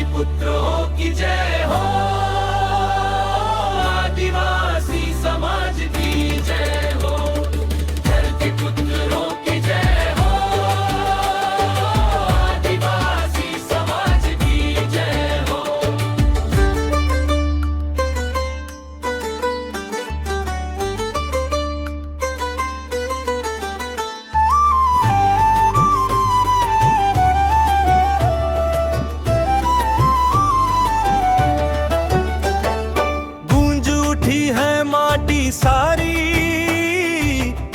पुत्रों की जय हो, आदिवासी समाज की जय हो। धरती पुत्रों की जय हो, आदिवासी समाज की जय हो। सारी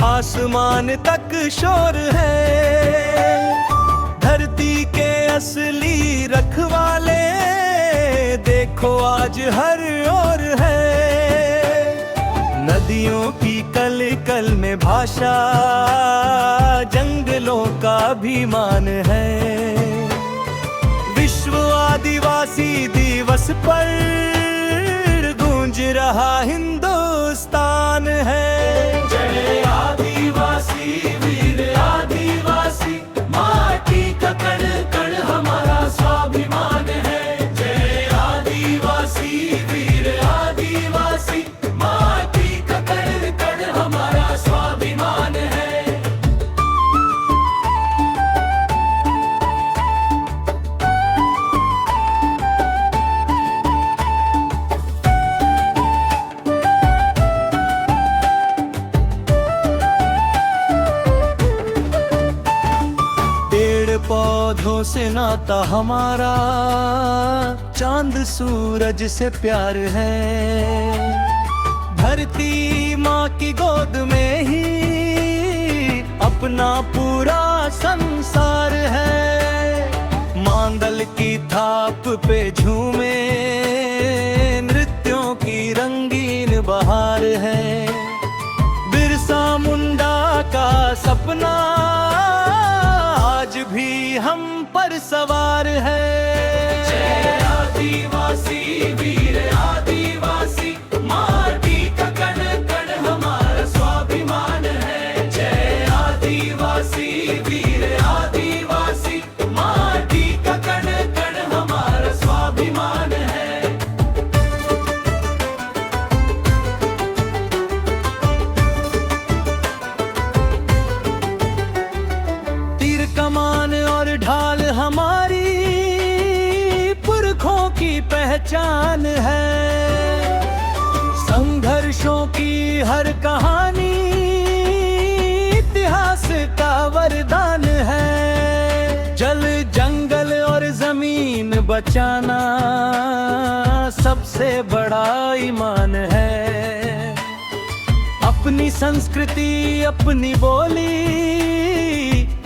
आसमान तक शोर है, धरती के असली रखवाले देखो आज हर ओर है। नदियों की कल कल में भाषा जंगलों का अभिमान है। विश्व आदिवासी दिवस पर गूंज रहा हिंदुस्तान है। जय आदिवासी वीर आदिवासी, माटी का कण कण हमारा स्वाभिमान है। जय आदिवासी वीर आदिवासी, माटी का कण कण हमारा स्वाभिमान है। पौधों से नाता हमारा चांद सूरज से प्यार है। धरती माँ की गोद में ही अपना पूरा संसार है। मांदल की थाप पे झूमे नृत्यों की रंगीन बहार है। बिरसा मुंडा का सपना आज भी हम पर सवार है। जय आदिवासी वीर आदिवासी, माटी का कण कण हमारा स्वाभिमान है। जय आदिवासी वीर आदिवासी, माटी का कण कण हमारा स्वाभिमान है। कमान और ढाल हमारी पुरखों की पहचान है। संघर्षों की हर कहानी इतिहास का वरदान है। जल जंगल और जमीन बचाना सबसे बड़ा ईमान है। अपनी संस्कृति अपनी बोली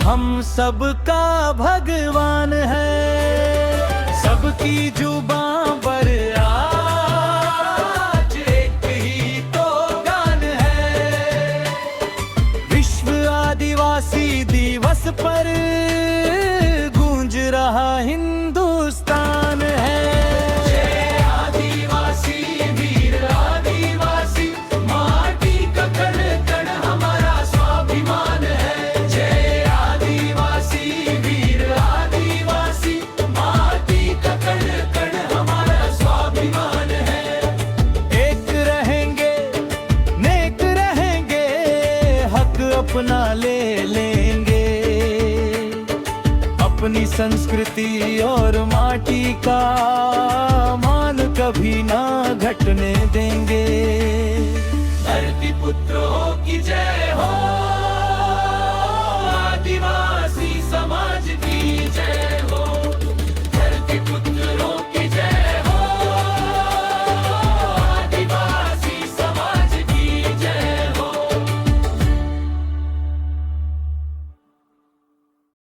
हम सबका भगवान है। सबकी जुबां पर आज एक ही तो गान है। विश्व आदिवासी दिवस पर गूंज रहा हिंदुस्तान है। जय आदिवासी वीर आदिवासी, माटी का कण कण हमारा स्वाभिमान है। जय आदिवासी वीर आदिवासी, माटी का कण कण हमारा स्वाभिमान है। एक रहेंगे नेक रहेंगे, हक अपना ले लेंगे। अपनी संस्कृति और माटी का